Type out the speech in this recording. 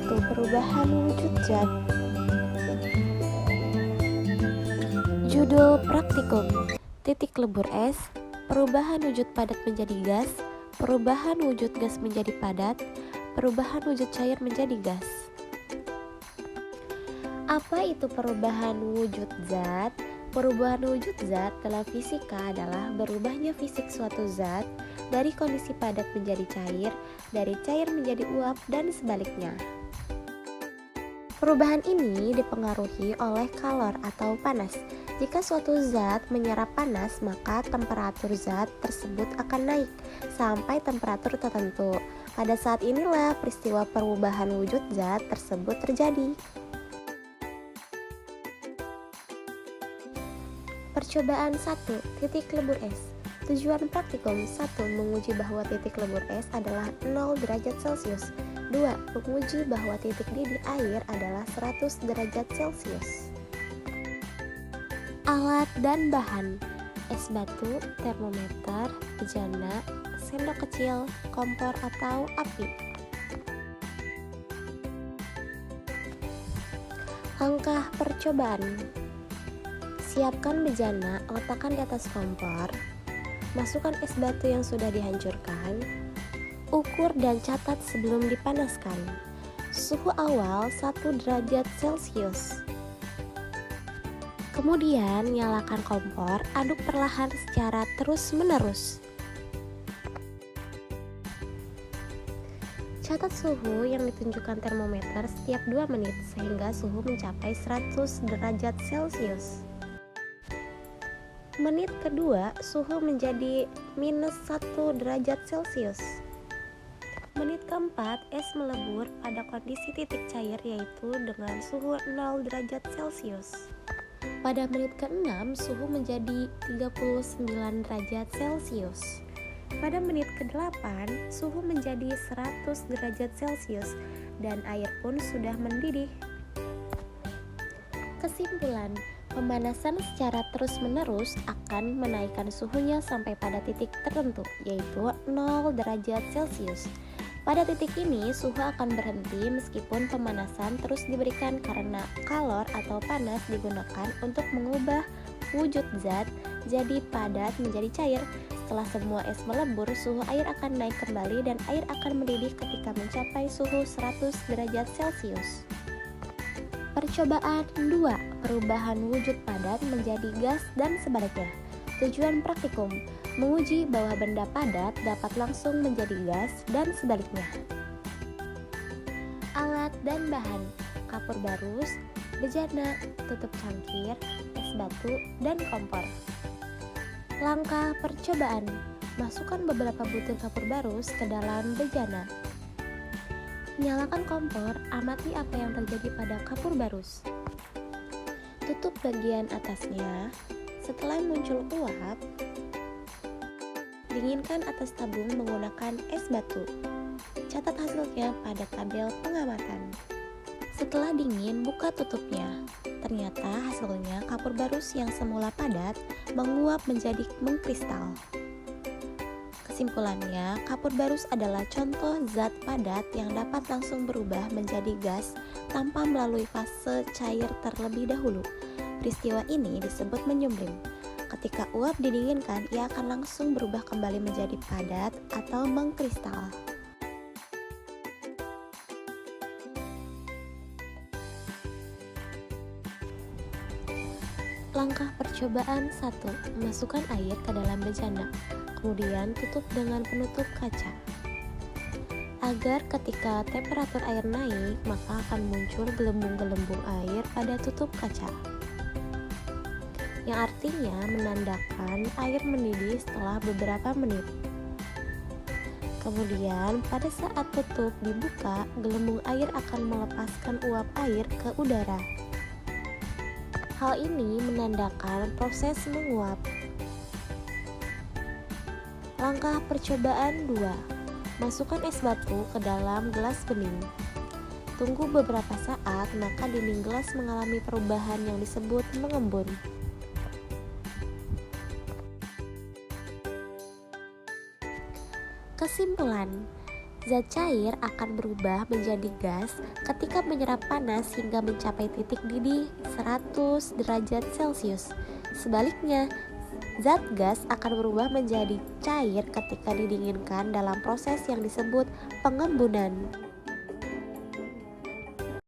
Perubahan wujud zat. Judul praktikum: titik lebur es, perubahan wujud padat menjadi gas, perubahan wujud gas menjadi padat, perubahan wujud cair menjadi gas. Apa itu perubahan wujud zat? Perubahan wujud zat dalam fisika adalah berubahnya fisik suatu zat dari kondisi padat menjadi cair, dari cair menjadi uap, dan sebaliknya. Perubahan ini dipengaruhi oleh kalor atau panas. Jika suatu zat menyerap panas, maka temperatur zat tersebut akan naik sampai temperatur tertentu. Pada saat inilah peristiwa perubahan wujud zat tersebut terjadi. Percobaan 1. Titik lebur es. Tujuan praktikum 1. Menguji bahwa titik lebur es adalah 0 derajat Celcius. 2. Menguji bahwa titik didih air adalah 100 derajat Celcius. Alat dan bahan: es batu, termometer, bejana, sendok kecil, kompor atau api. Langkah percobaan: siapkan bejana, letakkan di atas kompor, masukkan es batu yang sudah dihancurkan, ukur dan catat sebelum dipanaskan. Suhu awal 1 derajat Celcius. Kemudian nyalakan kompor, aduk perlahan secara terus-menerus. Catat suhu yang ditunjukkan termometer setiap 2 menit sehingga suhu mencapai 100 derajat Celcius. Menit kedua, suhu menjadi minus 1 derajat Celcius. Menit keempat, es melebur pada kondisi titik cair yaitu dengan suhu 0 derajat Celcius. Pada menit ke-6, suhu menjadi 39 derajat Celcius. Pada menit ke-8, suhu menjadi 100 derajat Celcius dan air pun sudah mendidih. Kesimpulan: pemanasan secara terus-menerus akan menaikkan suhunya sampai pada titik tertentu, yaitu 0 derajat Celcius. Pada titik ini, suhu akan berhenti meskipun pemanasan terus diberikan karena kalor atau panas digunakan untuk mengubah wujud zat jadi padat menjadi cair. Setelah semua es melebur, suhu air akan naik kembali dan air akan mendidih ketika mencapai suhu 100 derajat Celcius. Percobaan 2. Perubahan wujud padat menjadi gas dan sebaliknya. Tujuan praktikum: menguji bahwa benda padat dapat langsung menjadi gas dan sebaliknya. Alat dan bahan: kapur barus, bejana, tutup cangkir, es batu, dan kompor. Langkah percobaan: masukkan beberapa butir kapur barus ke dalam bejana. Nyalakan kompor, amati apa yang terjadi pada kapur barus. Tutup bagian atasnya. Setelah muncul uap, dinginkan atas tabung menggunakan es batu. Catat hasilnya pada tabel pengamatan. Setelah dingin, buka tutupnya. Ternyata hasilnya kapur barus yang semula padat menguap menjadi mengkristal. Kesimpulannya, kapur barus adalah contoh zat padat yang dapat langsung berubah menjadi gas tanpa melalui fase cair terlebih dahulu. Peristiwa ini disebut menyumbling. Ketika uap didinginkan, ia akan langsung berubah kembali menjadi padat atau mengkristal. Langkah percobaan 1. Masukkan air ke dalam bejana. Kemudian tutup dengan penutup kaca. Agar ketika temperatur air naik, maka akan muncul gelembung-gelembung air pada tutup kaca, yang artinya menandakan air mendidih setelah beberapa menit. Kemudian pada saat tutup dibuka, gelembung air akan melepaskan uap air ke udara. Hal ini menandakan proses menguap. Langkah percobaan 2. Masukkan es batu ke dalam gelas bening. Tunggu beberapa saat, maka dinding gelas mengalami perubahan yang disebut mengembun. Kesimpulan: Zat cair akan berubah menjadi gas ketika menyerap panas hingga mencapai titik didih 100 derajat Celcius. Sebaliknya, zat gas akan berubah menjadi cair ketika didinginkan dalam proses yang disebut pengembunan.